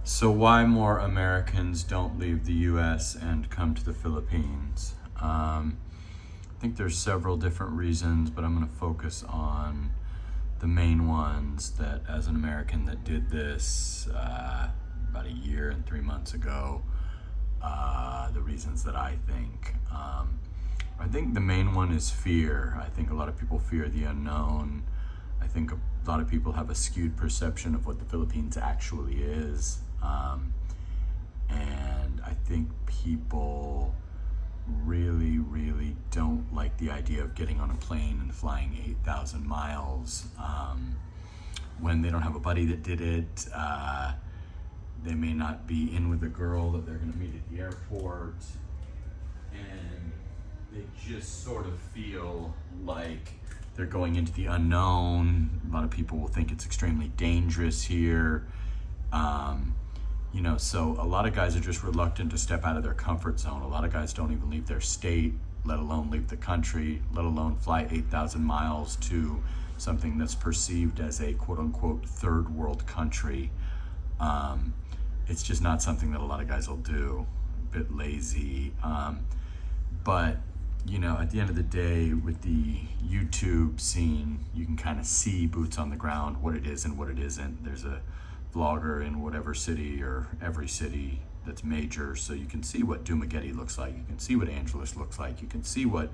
So why more Americans don't leave the US and come to the Philippines? I think there's several different reasons, but I'm going to focus on the main ones that, as an American that did this about a year and 3 months ago, the reasons that I think. I think the main one is fear. I think a lot of people fear the unknown. I think a lot of people have a skewed perception of what the Philippines actually is. And I think people really don't like the idea of getting on a plane and flying 8,000 miles when they don't have a buddy that did it. They may not be in with a girl that they're going to meet at the airport, and they just sort of feel like they're going into the unknown. A lot of people will think it's extremely dangerous here. So a lot of guys are just reluctant to step out of their comfort zone. A lot of guys don't even leave their state, let alone leave the country, let alone fly 8,000 miles to something that's perceived as a quote unquote third world country. It's just not something that a lot of guys will do. A bit lazy. But at the end of the day, with the YouTube scene, you can kind of see boots on the ground, what it is and what it isn't. There's a vlogger in whatever city or every city that's major, so you can see what Dumaguete looks like, you can see what Angeles looks like, you can see what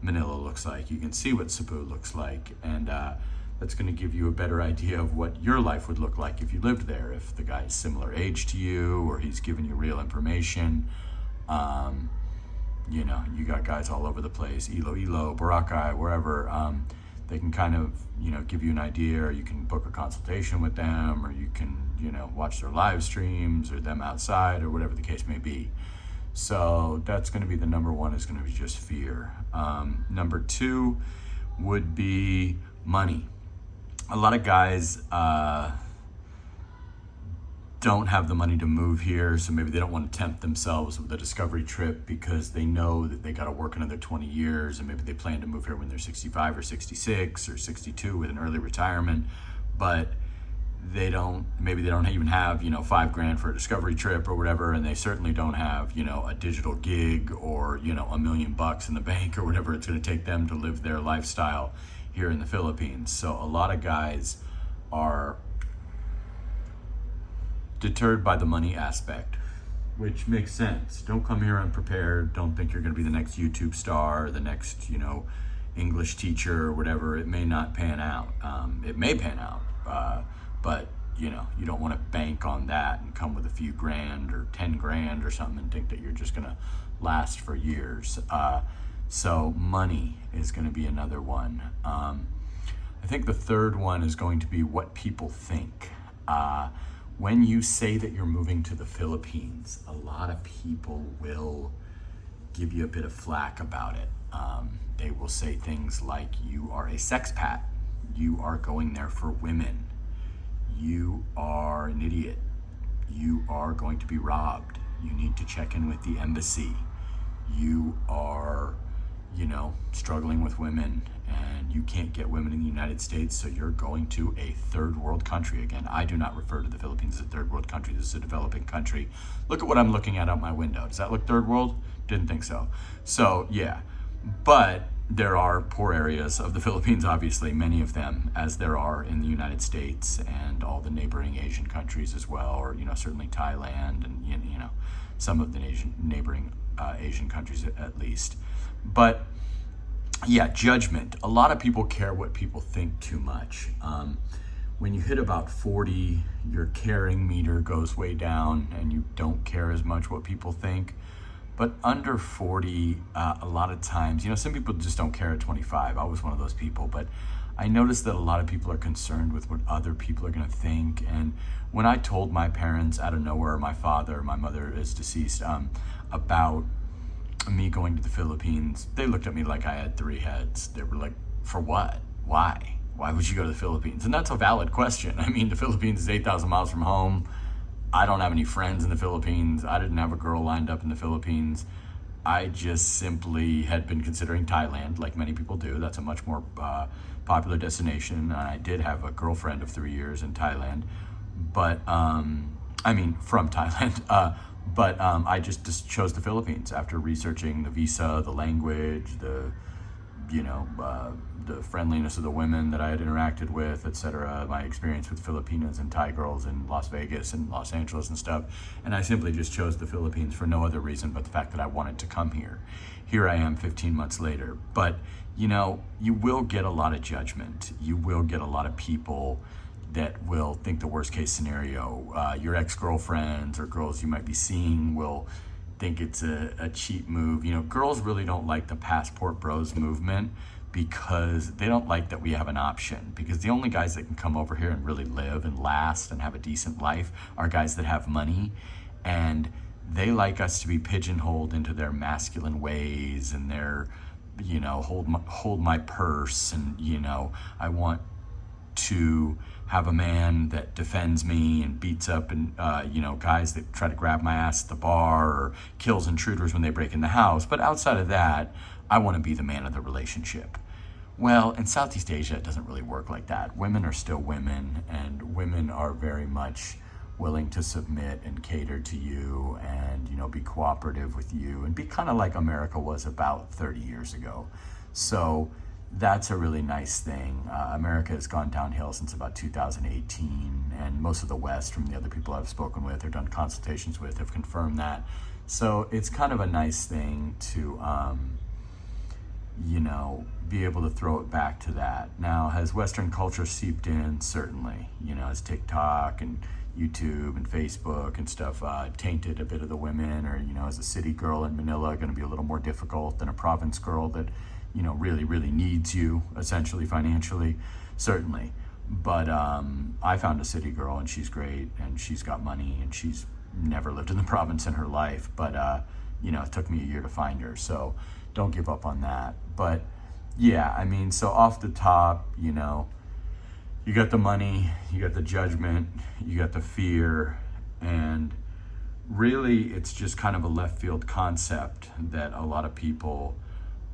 Manila looks like, you can see what Cebu looks like, and that's going to give you a better idea of what your life would look like if you lived there, if the guy's similar age to you or he's giving you real information. You got guys all over the place, Iloilo, Boracay, wherever. They can kind of, give you an idea, or you can book a consultation with them, or you can, watch their live streams or them outside or whatever the case may be. So that's going to be the number one, is going to be just fear. Number two would be money. A lot of guys don't have the money to move here, so maybe they don't want to tempt themselves with a discovery trip because they know that they got to work another 20 years, and maybe they plan to move here when they're 65 or 66 or 62 with an early retirement, but maybe they don't even have $5,000 for a discovery trip or whatever, and they certainly don't have a digital gig or $1 million in the bank or whatever it's going to take them to live their lifestyle here in the Philippines. So a lot of guys are deterred by the money aspect, which makes sense. Don't come here unprepared. Don't think you're going to be the next YouTube star, the next English teacher or whatever. It may not pan out. It may pan out, but you don't want to bank on that and come with a few grand or 10 grand or something and think that you're just going to last for years. So money is going to be another one. I think the third one is going to be what people think. When you say that you're moving to the Philippines, a lot of people will give you a bit of flack about it. They will say things like, you are a sexpat, you are going there for women, you are an idiot, you are going to be robbed, you need to check in with the embassy, you are struggling with women, and you can't get women in the United States, so you're going to a third world country. Again, I do not refer to the Philippines as a third world country. This is a developing country. Look at what I'm looking at out my window. Does that look third world? Didn't think so. So yeah, but there are poor areas of the Philippines, obviously, many of them, as there are in the United States and all the neighboring Asian countries as well, or certainly Thailand and some of the neighboring Asian countries at least. But yeah, judgment. A lot of people care what people think too much. When you hit about 40, your caring meter goes way down and you don't care as much what people think. But under 40, a lot of times, some people just don't care at 25. I was one of those people, but I noticed that a lot of people are concerned with what other people are going to think. And when I told my parents out of nowhere, my mother is deceased, about me going to the Philippines, they looked at me like I had three heads. They were like, for what? Why? Why would you go to the Philippines? And that's a valid question. I mean, the Philippines is 8,000 miles from home. I don't have any friends in the Philippines. I didn't have a girl lined up in the Philippines. I just simply had been considering Thailand, like many people do. That's a much more popular destination. And I did have a girlfriend of 3 years in Thailand. But I mean, from Thailand. But I just chose the Philippines after researching the visa, the language, the friendliness of the women that I had interacted with, etc. My experience with Filipinas and Thai girls in Las Vegas and Los Angeles and stuff. And I simply just chose the Philippines for no other reason but the fact that I wanted to come here. Here I am 15 months later. But, you will get a lot of judgment. You will get a lot of people that will think the worst case scenario. Your ex-girlfriends or girls you might be seeing will think it's a cheap move. Girls really don't like the passport bros movement because they don't like that we have an option. Because the only guys that can come over here and really live and last and have a decent life are guys that have money, and they like us to be pigeonholed into their masculine ways and their, hold my purse, and I want to have a man that defends me and beats up and guys that try to grab my ass at the bar or kills intruders when they break in the house. But outside of that, I want to be the man of the relationship. Well, in Southeast Asia, it doesn't really work like that. Women are still women, and women are very much willing to submit and cater to you and be cooperative with you and be kind of like America was about 30 years ago. So that's a really nice thing. America has gone downhill since about 2018, and most of the West, from the other people I've spoken with or done consultations with, have confirmed that. So it's kind of a nice thing to, be able to throw it back to that. Now, has Western culture seeped in? Certainly. Has TikTok and YouTube and Facebook and stuff tainted a bit of the women, or, as a city girl in Manila going to be a little more difficult than a province girl that really, really needs you, essentially, financially? Certainly. But I found a city girl, and she's great, and she's got money, and she's never lived in the province in her life. But, it took me a year to find her, so don't give up on that. But, yeah, I mean, so off the top, you got the money, you got the judgment, you got the fear, and really it's just kind of a left field concept that a lot of people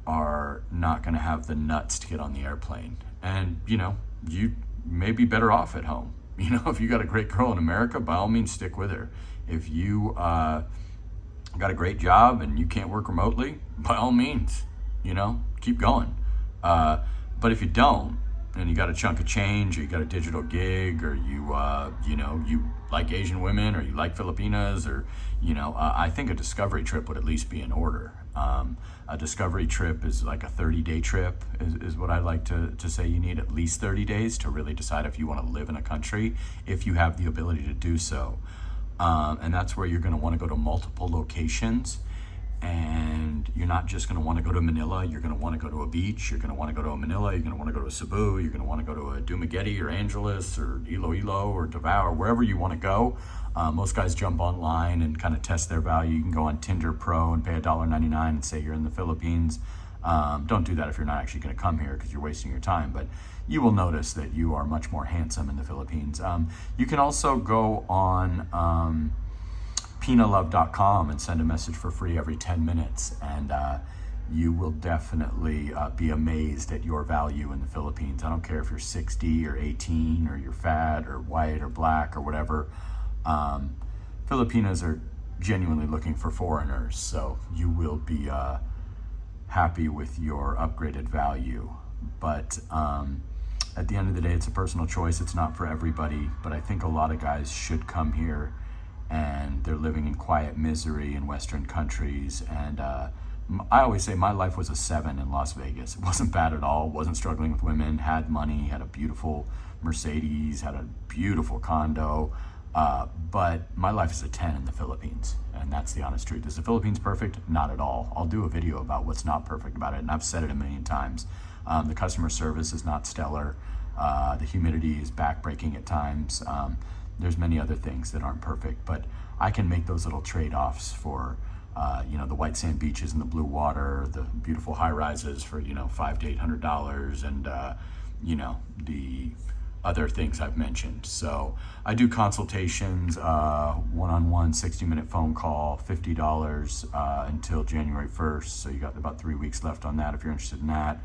are not going to have the nuts to get on the airplane. And, you may be better off at home. If you got a great girl in America, by all means, stick with her. If you got a great job and you can't work remotely, by all means, keep going. But if you don't, and you got a chunk of change, or you got a digital gig, or you like Asian women, or you like Filipinas, or, I think a discovery trip would at least be in order. A discovery trip is like a 30-day trip is what I like to say. You need at least 30 days to really decide if you want to live in a country, if you have the ability to do so. And that's where you're going to want to go to multiple locations. And you're not just going to want to go to Manila. You're going to want to go to a beach. You're going to want to go to Manila. You're going to want to go to Cebu. You're going to want to go to a Dumaguete or Angeles or Iloilo or Davao or wherever you want to go. Most guys jump online and kind of test their value. You can go on Tinder Pro and pay $1.99 and say you're in the Philippines. Don't do that if you're not actually going to come here, because you're wasting your time. But you will notice that you are much more handsome in the Philippines. You can also go on pinalove.com and send a message for free every 10 minutes, and you will definitely be amazed at your value in the Philippines. I don't care if you're 60 or 18 or you're fat or white or black or whatever. Filipinas are genuinely looking for foreigners, so you will be happy with your upgraded value. But at the end of the day, it's a personal choice. It's not for everybody, but I think a lot of guys should come here, and they're living in quiet misery in Western countries. And I always say my life was a 7 in Las Vegas. It wasn't bad at all. Wasn't struggling with women, had money, had a beautiful Mercedes, had a beautiful condo. But my life is a 10 in the Philippines, and that's the honest truth. Is the Philippines perfect? Not at all. I'll do a video about what's not perfect about it, and I've said it a million times. The customer service is not stellar. The humidity is backbreaking at times. There's many other things that aren't perfect, but I can make those little trade-offs for, the white sand beaches and the blue water, the beautiful high-rises for, $500 to $800, and, the other things I've mentioned. So I do consultations, one-on-one, 60-minute phone call, $50 until January 1st. So you got about 3 weeks left on that if you're interested in that.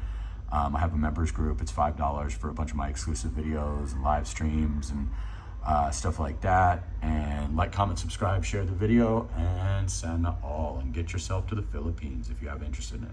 I have a members group. It's $5 for a bunch of my exclusive videos and live streams, and stuff like that. And like, comment, subscribe, share the video, and sana all. And get yourself to the Philippines if you have interest in it.